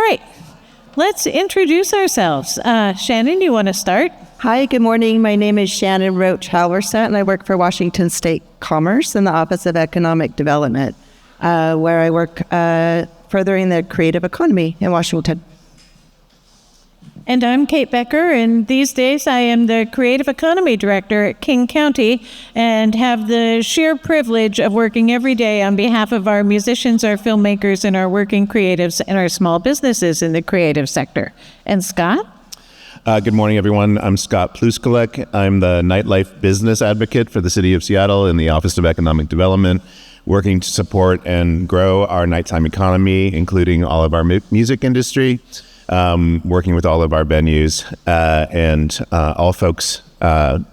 right, let's introduce ourselves. Shannon, you want to start? Hi, good morning. My name is Shannon Roach Halberstadt, and I work for Washington State Commerce in the Office of Economic Development, where I work furthering the creative economy in Washington. And I'm Kate Becker, and these days I am the Creative Economy Director at King County and have the sheer privilege of working every day on behalf of our musicians, our filmmakers, and our working creatives and our small businesses in the creative sector. And Scott? Good morning, everyone. I'm Scott Plusquellec. I'm the nightlife business advocate for the City of Seattle in the Office of Economic Development, working to support and grow our nighttime economy, including all of our music industry. Working with all of our venues and all folks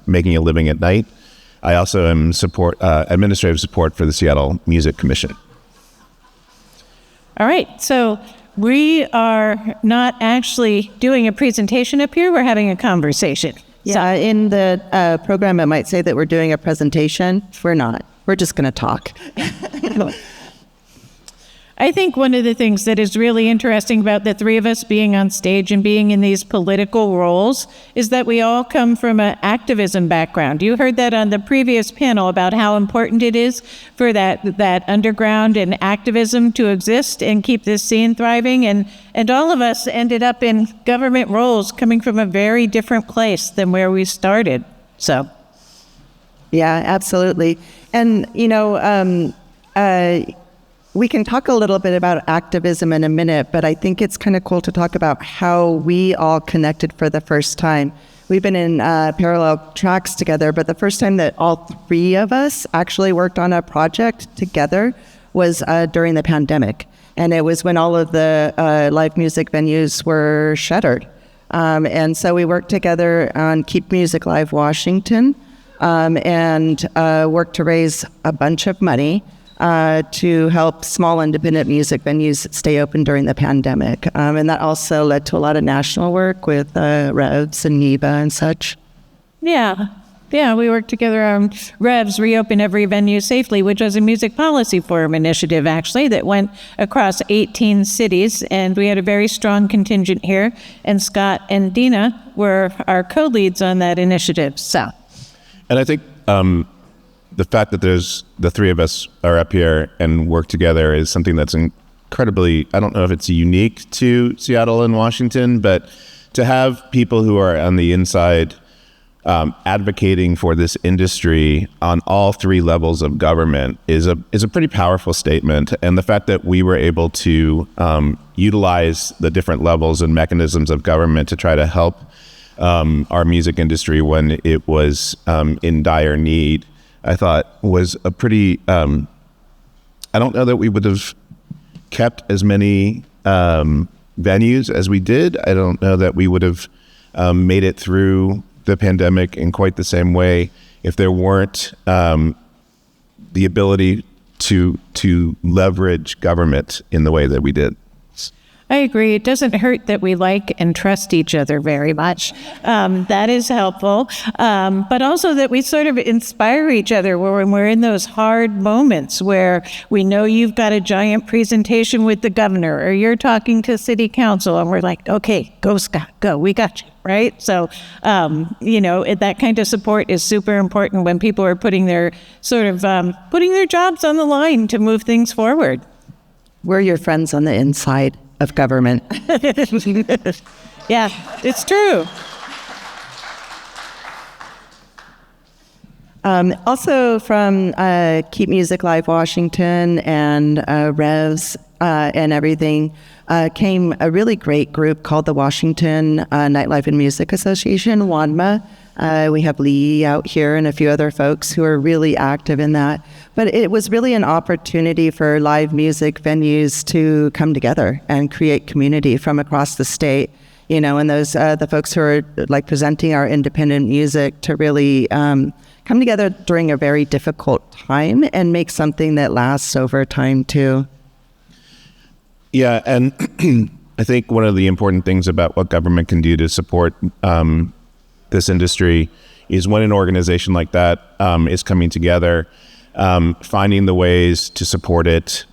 making a living at night. I also am administrative support for the Seattle Music Commission. All right, so we are not actually doing a presentation up here, we're having a conversation. Yeah, in the program it might say that we're doing a presentation. We're not. We're just going to talk. I think one of the things that is really interesting about the three of us being on stage and being in these political roles is that we all come from an activism background. You heard that on the previous panel about how important it is for that underground and activism to exist and keep this scene thriving. And all of us ended up in government roles coming from a very different place than where we started. So. Yeah, absolutely. And, we can talk a little bit about activism in a minute, but I think it's kind of cool to talk about how we all connected for the first time. We've been in parallel tracks together, but the first time that all three of us actually worked on a project together was during the pandemic. And it was when all of the live music venues were shuttered. And so we worked together on Keep Music Live Washington and worked to raise a bunch of money to help small independent music venues stay open during the pandemic. And that also led to a lot of national work with Revs and NEVA and such. Yeah, we worked together on Revs, Reopen Every Venue Safely, which was a music policy forum initiative, actually, that went across 18 cities. And we had a very strong contingent here. And Scott and Dina were our co-leads on that initiative. And I think the fact that the three of us are up here and work together is something that's incredibly, I don't know if it's unique to Seattle and Washington, but to have people who are on the inside advocating for this industry on all three levels of government is a pretty powerful statement. And the fact that we were able to utilize the different levels and mechanisms of government to try to help our music industry when it was in dire need, I thought was a pretty, I don't know that we would have kept as many venues as we did. I don't know that we would have made it through the pandemic in quite the same way if there weren't the ability to leverage government in the way that we did. I agree. It doesn't hurt that we like and trust each other very much. That is helpful. But also that we sort of inspire each other when we're in those hard moments where we know you've got a giant presentation with the governor or you're talking to city council and we're like, okay, go Scott, go, we got you, right? So, that kind of support is super important when people are putting their putting their jobs on the line to move things forward. We're your friends on the inside of government. Yeah, it's true. Also from Keep Music Live Washington and Revs and everything came a really great group called the Washington Nightlife and Music Association, WANMA. We have Lee out here and a few other folks who are really active in that. But it was really an opportunity for live music venues to come together and create community from across the state. And those the folks who are like presenting our independent music to really come together during a very difficult time and make something that lasts over time too. Yeah, and I think one of the important things about what government can do to support this industry is when an organization like that is coming together, finding the ways to support it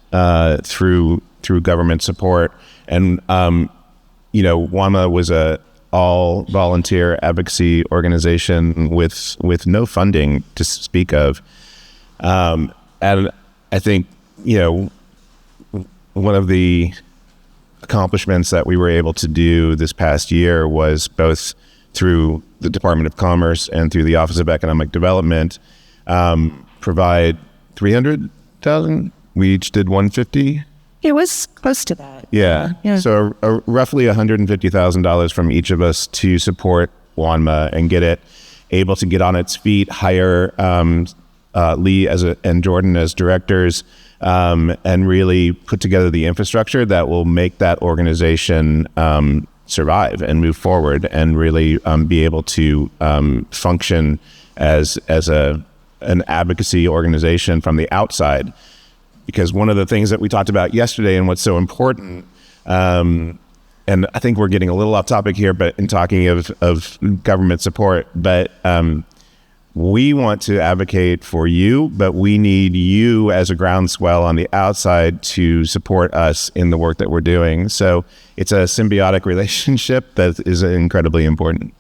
through through government support. And, WAMA was a all volunteer advocacy organization with no funding to speak of. And I think, one of the accomplishments that we were able to do this past year was both through the Department of Commerce and through the Office of Economic Development, provide 300,000. We each did 150. It was close to that. Yeah. So roughly $150,000 from each of us to support WANMA and get it able to get on its feet, hire Lee and Jordan as directors, and really put together the infrastructure that will make that organization survive and move forward and really be able to function as an advocacy organization from the outside. Because one of the things that we talked about yesterday and what's so important, and I think we're getting a little off topic here, but in talking of government support, but we want to advocate for you, but we need you as a groundswell on the outside to support us in the work that we're doing. So it's a symbiotic relationship that is incredibly important.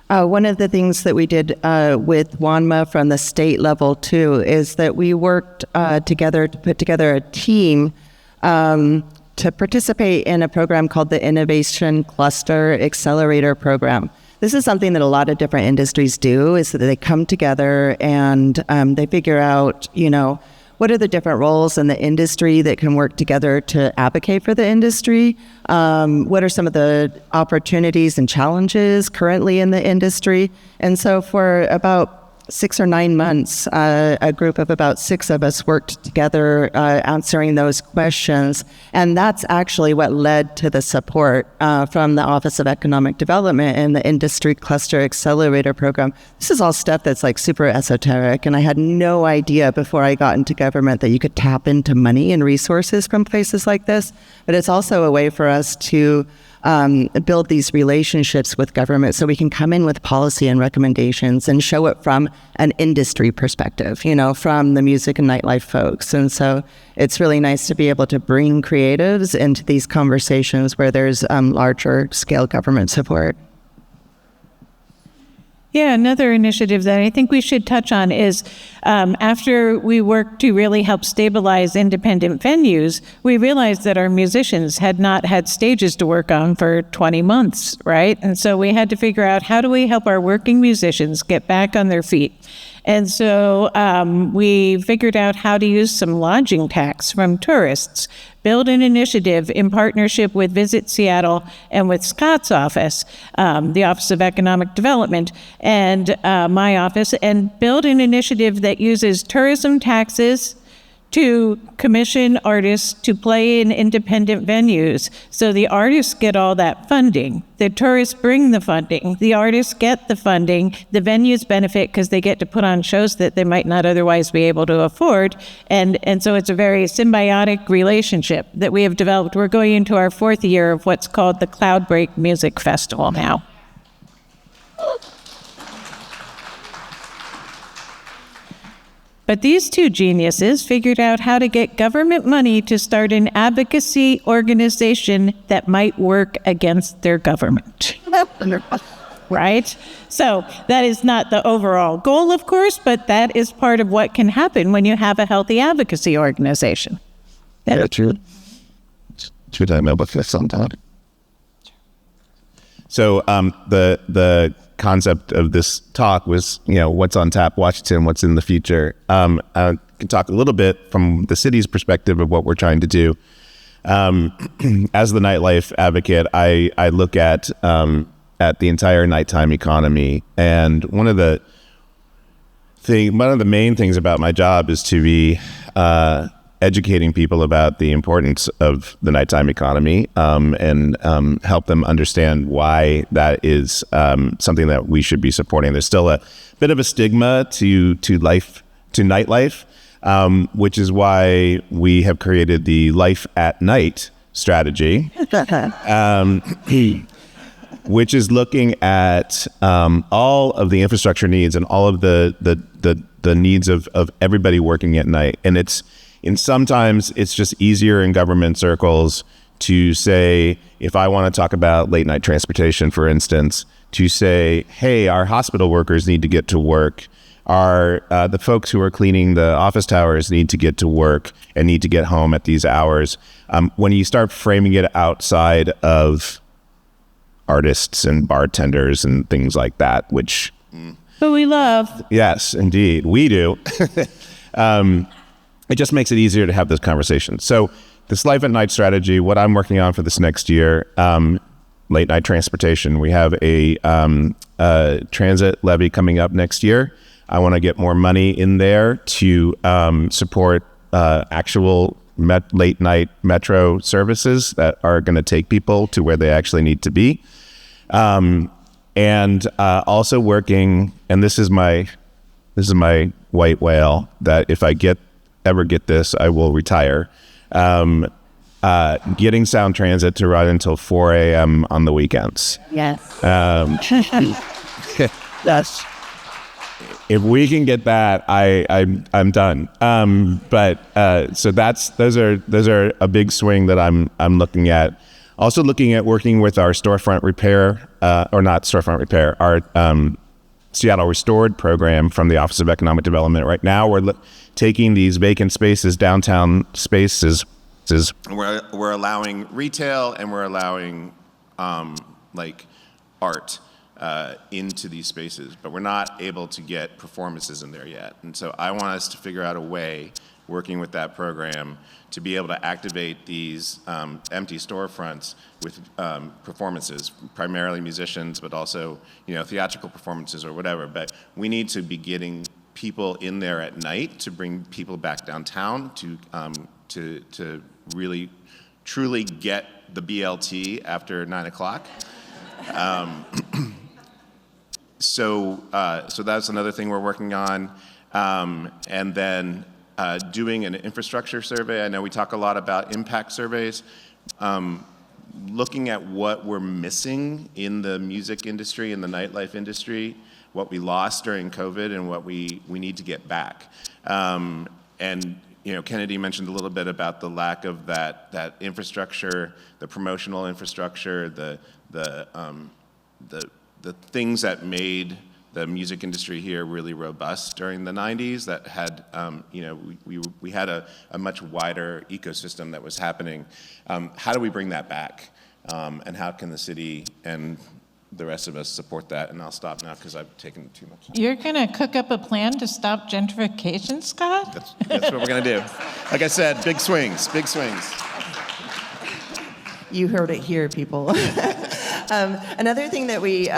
One of the things that we did with WANMA from the state level too is that we worked together to put together a team to participate in a program called the Innovation Cluster Accelerator Program. This is something that a lot of different industries do, is that they come together and they figure out, what are the different roles in the industry that can work together to advocate for the industry? What are some of the opportunities and challenges currently in the industry? And so for about 6 or 9 months, a group of about 6 of us worked together answering those questions. And that's actually what led to the support from the Office of Economic Development and the Industry Cluster Accelerator Program. This is all stuff that's like super esoteric. And I had no idea before I got into government that you could tap into money and resources from places like this. But it's also a way for us to build these relationships with government so we can come in with policy and recommendations and show it from an industry perspective, from the music and nightlife folks. And so it's really nice to be able to bring creatives into these conversations where there's larger scale government support. Yeah, another initiative that I think we should touch on is after we worked to really help stabilize independent venues, we realized that our musicians had not had stages to work on for 20 months, right? And so we had to figure out, how do we help our working musicians get back on their feet? And so we figured out how to use some lodging tax from tourists, build an initiative in partnership with Visit Seattle and with Scott's office, the Office of Economic Development, and my office, and build an initiative that uses tourism taxes to commission artists to play in independent venues. So the artists get all that funding. The tourists bring the funding. The artists get the funding. The venues benefit because they get to put on shows that they might not otherwise be able to afford. And so it's a very symbiotic relationship that we have developed. We're going into our 4th year of what's called the Cloudbreak Music Festival now. But these two geniuses figured out how to get government money to start an advocacy organization that might work against their government. Right? So that is not the overall goal, of course, but that is part of what can happen when you have a healthy advocacy organization. Yeah, true. Should I know about this sometime? So the concept of this talk was, what's on tap Washington, what's in the future. I can talk a little bit from the city's perspective of what we're trying to do. As the nightlife advocate, I look at the entire nighttime economy, and one of the main things about my job is to be educating people about the importance of the nighttime economy, and help them understand why that is something that we should be supporting. There's still a bit of a stigma to nightlife, which is why we have created the Life at Night strategy, which is looking at all of the infrastructure needs and all of the needs of everybody working at night. And And sometimes it's just easier in government circles to say, if I want to talk about late night transportation, for instance, to say, hey, our hospital workers need to get to work. The folks who are cleaning the office towers need to get to work and need to get home at these hours. When you start framing it outside of artists and bartenders and things like that, which... But we love. Yes, indeed. We do. It just makes it easier to have this conversation. So this Life at Night strategy, what I'm working on for this next year, late night transportation. We have a transit levy coming up next year. I want to get more money in there to support actual late night metro services that are going to take people to where they actually need to be. And also working, and this is my white whale, that if I ever get this, I will retire. Getting Sound Transit to run until 4 a.m. on the weekends. Yes. That's If we can get that, I'm done. So those are a big swing that I'm looking at. Also looking at working with our storefront repair, or not storefront repair, our Seattle Restored program from the Office of Economic Development. Right now, we're taking these vacant spaces, downtown spaces. We're allowing retail and we're allowing like art into these spaces, but we're not able to get performances in there yet. And so I want us to figure out a way, working with that program, to be able to activate these empty storefronts with performances, primarily musicians, but also theatrical performances or whatever. But we need to be getting people in there at night to bring people back downtown to really truly get the BLT after 9 o'clock. So that's another thing we're working on. And then doing an infrastructure survey. I know we talk a lot about impact surveys. Looking at what we're missing in the music industry, in the nightlife industry, what we lost during COVID and what we need to get back. And Kennedy mentioned a little bit about the lack of that infrastructure, the promotional infrastructure, the things that made the music industry here really robust during the 90s, that had, we had a much wider ecosystem that was happening. How do we bring that back? And how can the city and the rest of us support that? And I'll stop now because I've taken too much time. You're going to cook up a plan to stop gentrification, Scott? That's what we're going to do. Like I said, big swings, big swings. You heard it here, people. Another thing that we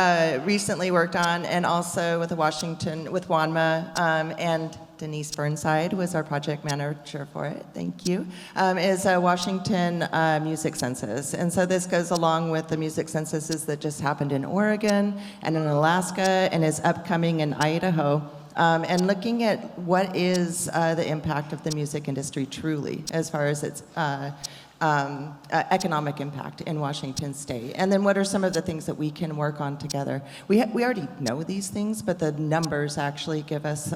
recently worked on, and also with WANMA, and Denise Burnside was our project manager for it, thank you, is a Washington music census. And so this goes along with the music censuses that just happened in Oregon and in Alaska and is upcoming in Idaho. And looking at what is the impact of the music industry truly, as far as its economic impact in Washington State. And then what are some of the things that we can work on together? We already know these things, but the numbers actually give us,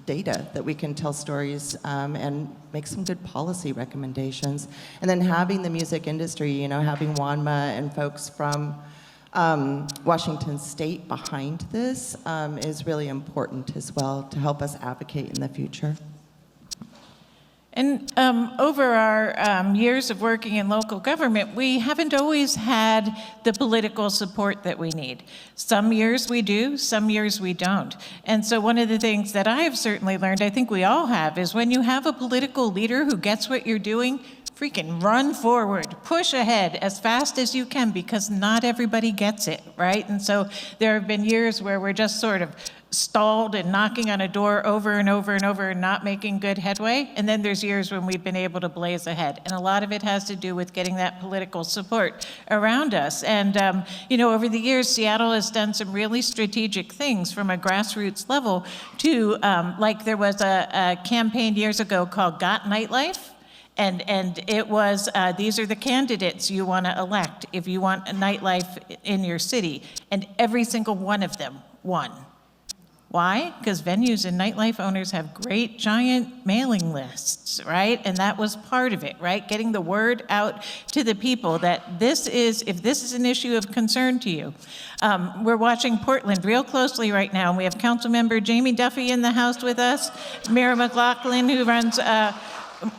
data that we can tell stories and make some good policy recommendations. And then having the music industry, having WANMA and folks from Washington State behind this is really important as well to help us advocate in the future. And over our years of working in local government, we haven't always had the political support that we need. Some years we do, some years we don't. And so one of the things that I have certainly learned, I think we all have, is when you have a political leader who gets what you're doing, freaking run forward, push ahead as fast as you can, because not everybody gets it, right? And so there have been years where we're just sort of stalled and knocking on a door over and over and over and not making good headway. And then there's years when we've been able to blaze ahead. And a lot of it has to do with getting that political support around us. And, over the years, Seattle has done some really strategic things from a grassroots level to, like there was a campaign years ago called Got Nightlife. And it was, these are the candidates you want to elect if you want a nightlife in your city. And every single one of them won. Why? Because venues and nightlife owners have great giant mailing lists, right? And that was part of it, right? Getting the word out to the people that if this is an issue of concern to you. We're watching Portland real closely right now. We have Councilmember Jamie Duffy in the House with us, Mira McLaughlin, who runs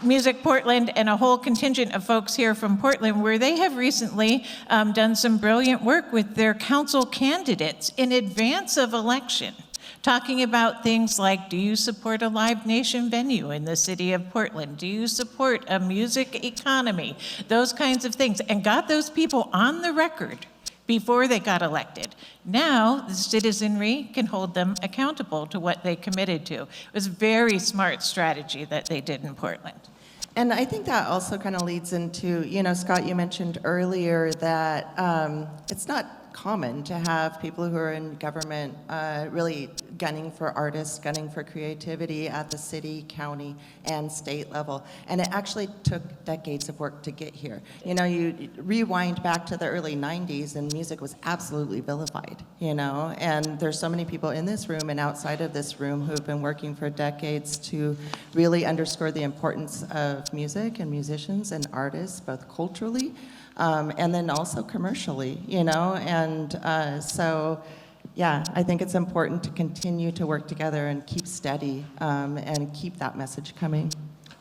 Music Portland, and a whole contingent of folks here from Portland, where they have recently done some brilliant work with their council candidates in advance of election, talking about things like, do you support a Live Nation venue in the city of Portland? Do you support a music economy? Those kinds of things, and got those people on the record before they got elected. Now, the citizenry can hold them accountable to what they committed to. It was a very smart strategy that they did in Portland. And I think that also kind of leads into, Scott, you mentioned earlier that it's not common to have people who are in government really gunning for artists, gunning for creativity at the city, county, and state level. And it actually took decades of work to get here. You rewind back to the early 90s and music was absolutely vilified, and there's so many people in this room and outside of this room who have been working for decades to really underscore the importance of music and musicians and artists, both culturally and then also commercially, so yeah, I think it's important to continue to work together and keep steady and keep that message coming.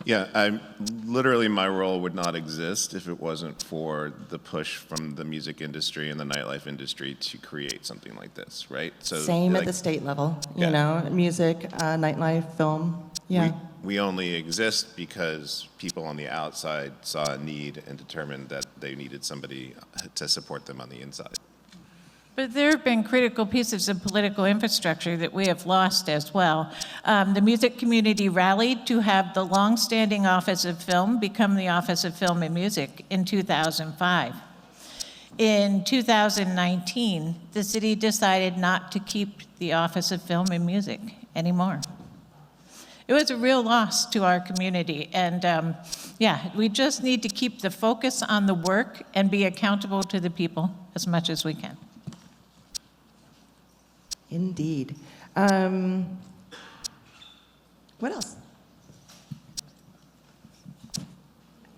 Yeah, literally my role would not exist if it wasn't for the push from the music industry and the nightlife industry to create something like this, right? So same at the state level, music, nightlife, film, yeah. We only exist because people on the outside saw a need and determined that they needed somebody to support them on the inside. But there have been critical pieces of political infrastructure that we have lost as well. The music community rallied to have the long-standing Office of Film become the Office of Film and Music in 2005. In 2019, the city decided not to keep the Office of Film and Music anymore. It was a real loss to our community, and we just need to keep the focus on the work and be accountable to the people as much as we can. Indeed. What else?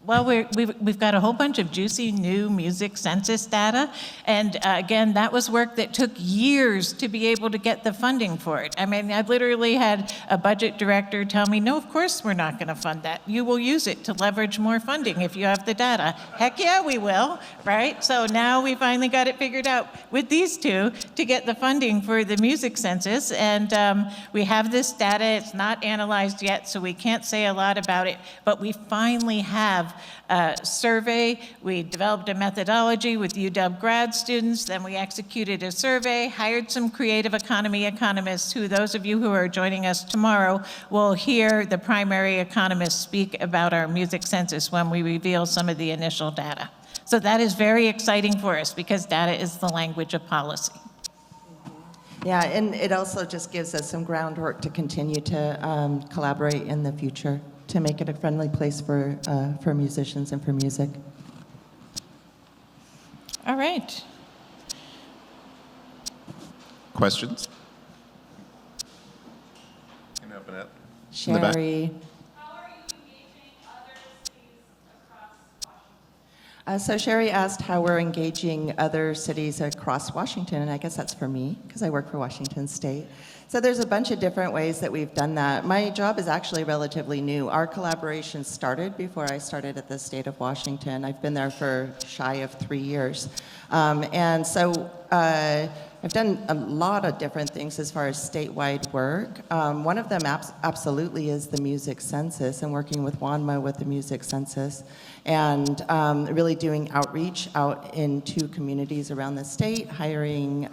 Well, we've got a whole bunch of juicy new music census data, and again, that was work that took years to be able to get the funding for it. I mean, I literally had a budget director tell me, no, of course we're not going to fund that. You will use it to leverage more funding if you have the data. Heck yeah, we will, right? So now we finally got it figured out with these two to get the funding for the music census, and we have this data. It's not analyzed yet, so we can't say a lot about it, but we finally have a survey. We developed a methodology with UW grad students, then we executed a survey, hired some creative economy economists who, those of you who are joining us tomorrow, will hear the primary economists speak about our music census when we reveal some of the initial data. So that is very exciting for us because data is the language of policy. Yeah, and it also just gives us some groundwork to continue to collaborate in the future, to make it a friendly place for musicians and for music. All right. Questions? Can you open it? Sherry. How are you engaging other cities across Washington? So Sherry asked how we're engaging other cities across Washington, and I guess that's for me, because I work for Washington State. So there's a bunch of different ways that we've done that. My job is actually relatively new. Our collaboration started before I started at the state of Washington. I've been there for shy of 3 years. And so I've done a lot of different things as far as statewide work. One of them absolutely is the music census and working with WANMA with the music census and really doing outreach out into communities around the state, hiring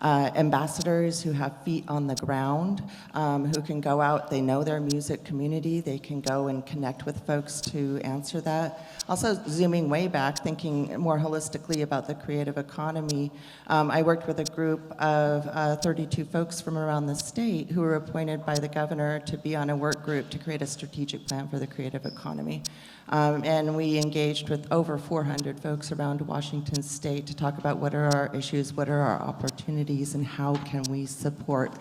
ambassadors who have feet on the ground, who can go out, they know their music community, they can go and connect with folks to answer that. Also zooming way back, thinking more holistically about the creative economy, I worked with a group of 32 folks from around the state who were appointed by the governor to be on a work work group to create a strategic plan for the creative economy. And we engaged with over 400 folks around Washington State to talk about what are our issues, what are our opportunities, and how can we support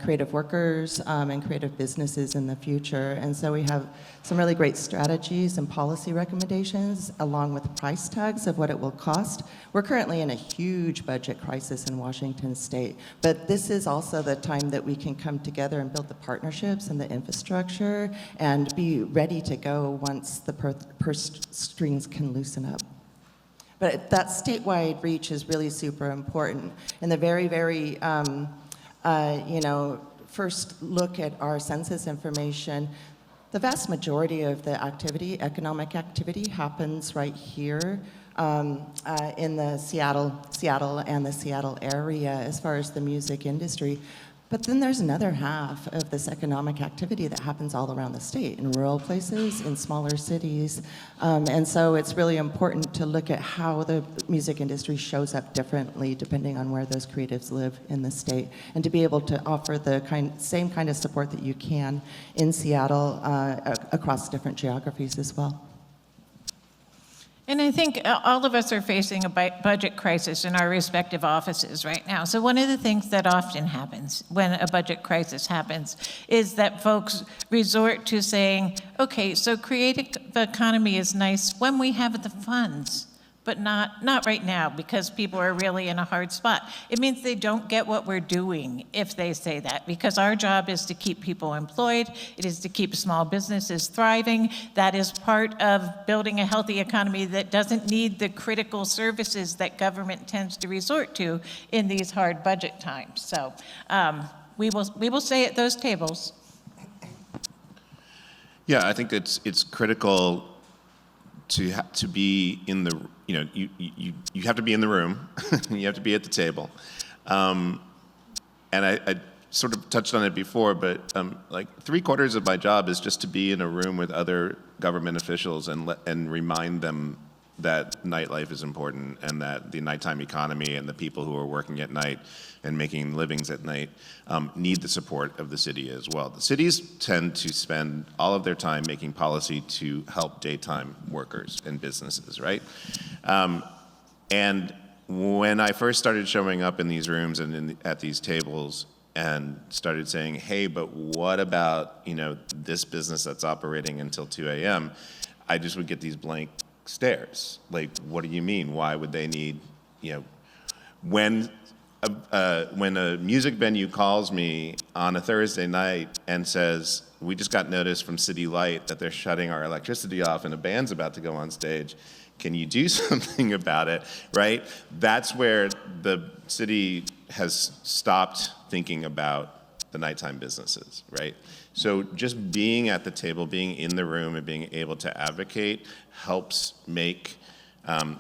creative workers and creative businesses in the future. And so we have some really great strategies and policy recommendations along with price tags of what it will cost. We're currently in a huge budget crisis in Washington State, but this is also the time that we can come together and build the partnerships and the infrastructure and be ready to go once the purse strings can loosen up. But that statewide reach is really super important. And the very, first look at our census information, the vast majority of the activity, economic activity, happens right here in the Seattle and the Seattle area as far as the music industry. But then there's another half of this economic activity that happens all around the state, in rural places, in smaller cities. And so it's really important to look at how the music industry shows up differently depending on where those creatives live in the state, and to be able to offer the same kind of support that you can in Seattle across different geographies as well. And I think all of us are facing a budget crisis in our respective offices right now. So one of the things that often happens when a budget crisis happens is that folks resort to saying, okay, so creative economy is nice when we have the funds, but not right now, because people are really in a hard spot. It means they don't get what we're doing if they say that, because our job is to keep people employed. It is to keep small businesses thriving. That is part of building a healthy economy that doesn't need the critical services that government tends to resort to in these hard budget times. So we will say at those tables. Yeah, I think it's critical to be in the, you have to be in the room, you have to be at the table. And I sort of touched on it before, but like 3/4 of my job is just to be in a room with other government officials and remind them that nightlife is important, and that the nighttime economy and the people who are working at night and making livings at night need the support of the city as well. The cities tend to spend all of their time making policy to help daytime workers and businesses, right? And when I first started showing up in these rooms and at these tables and started saying, hey, but what about, this business that's operating until 2 a.m., I just would get these blank stares. Like, what do you mean? Why would they need, when a music venue calls me on a Thursday night and says, we just got notice from City Light that they're shutting our electricity off and a band's about to go on stage, can you do something about it, right? That's where the city has stopped thinking about the nighttime businesses, right? So just being at the table, being in the room and being able to advocate helps make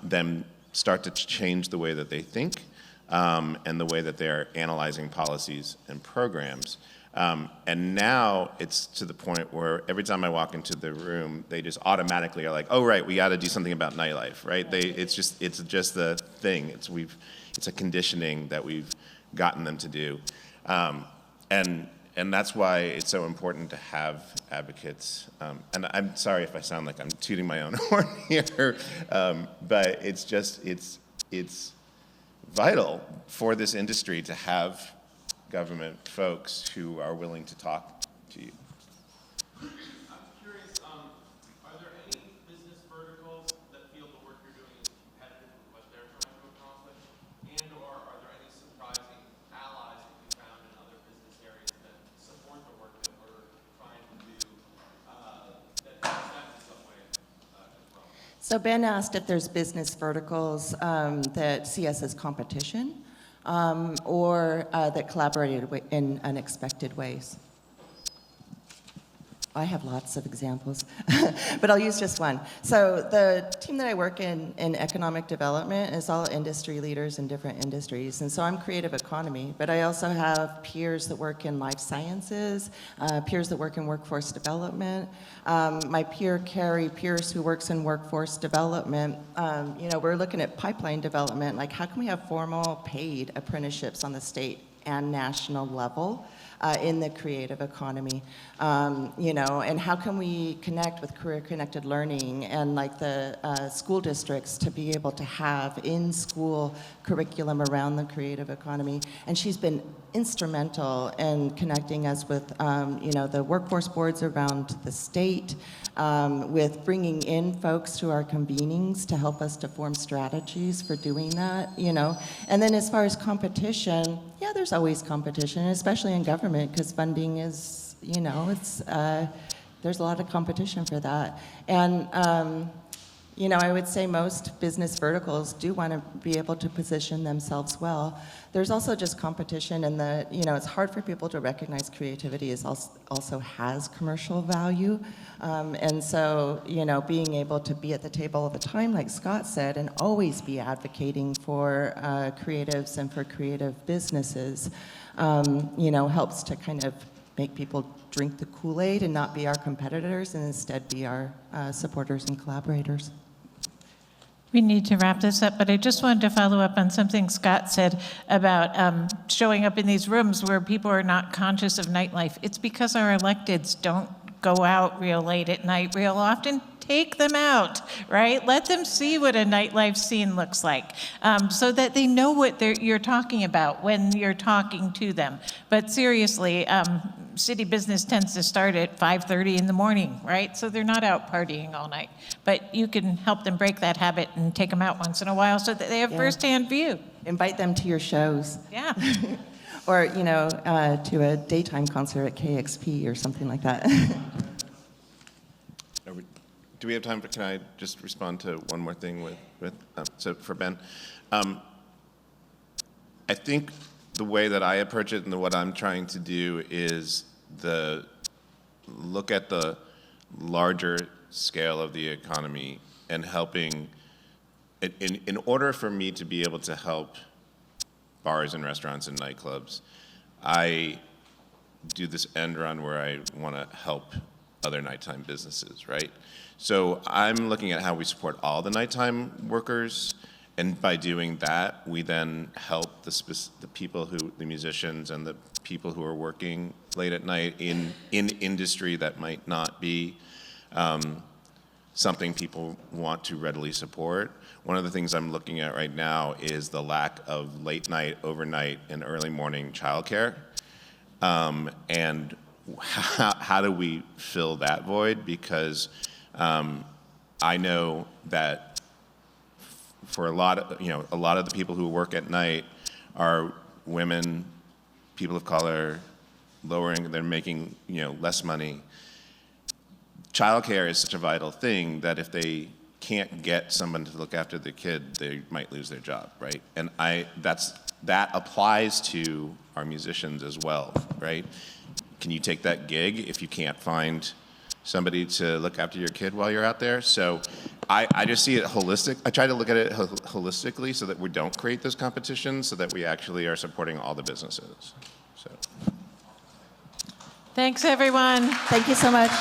them start to change the way that they think and the way that they're analyzing policies and programs. And now it's to the point where every time I walk into the room, they just automatically are like, oh, right, we got to do something about nightlife, right? It's just the thing. It's a conditioning that we've gotten them to do. And that's why it's so important to have advocates. And I'm sorry if I sound like I'm tooting my own horn here, but it's vital for this industry to have government folks who are willing to talk to you. I'm curious, are there any business verticals that feel the work you're doing is competitive with what they're trying to accomplish? And or are there any surprising allies that you found in other business areas that support the work that we're trying to do that makes sense in some way as well? So Ben asked if there's business verticals that see us as competition or that collaborated in unexpected ways. I have lots of examples, but I'll use just one. So the team that I work in economic development is all industry leaders in different industries. And so I'm creative economy, but I also have peers that work in life sciences, peers that work in workforce development. My peer, Carrie Pierce, who works in workforce development, we're looking at pipeline development, like how can we have formal paid apprenticeships on the state and national level in the creative economy. And how can we connect with career-connected learning and like the school districts to be able to have in-school curriculum around the creative economy. And she's been instrumental in connecting us with, the workforce boards around the state, with bringing in folks to our convenings to help us to form strategies for doing that, And then as far as competition, yeah, there's always competition, especially in government, because funding is, there's a lot of competition for that. And, I would say most business verticals do want to be able to position themselves well. There's also just competition in that, it's hard for people to recognize creativity also has commercial value. And so, being able to be at the table all the time, like Scott said, and always be advocating for creatives and for creative businesses, helps to kind of make people drink the Kool-Aid and not be our competitors and instead be our supporters and collaborators. We need to wrap this up, but I just wanted to follow up on something Scott said about showing up in these rooms where people are not conscious of nightlife. It's because our electeds don't go out real late at night real often. Take them out, right? Let them see what a nightlife scene looks like, so that they know what you're talking about when you're talking to them. But seriously, city business tends to start at 5:30 in the morning, right? So they're not out partying all night. But you can help them break that habit and take them out once in a while so that they have firsthand view. Invite them to your shows. Yeah. Or, to a daytime concert at KXP or something like that. Do we have time can I just respond to one more thing so for Ben? I think the way that I approach it and what I'm trying to do is look at the larger scale of the economy and helping, in order for me to be able to help bars and restaurants and nightclubs, I do this end run where I want to help other nighttime businesses, right? So I'm looking at how we support all the nighttime workers, and by doing that, we then help the people the musicians and the people who are working late at night in industry that might not be something people want to readily support. One of the things I'm looking at right now is the lack of late night, overnight, and early morning childcare, and how do we fill that void? Because I know that for a lot of the people who work at night are women, people of color, lower income, they're making less money. Childcare is such a vital thing that if they can't get someone to look after the kid, they might lose their job, right? And that applies to our musicians as well, right? Can you take that gig if you can't find somebody to look after your kid while you're out there? So I just see it holistic. I try to look at it holistically so that we don't create those competitions, so that we actually are supporting all the businesses. So. Thanks, everyone. Thank you so much.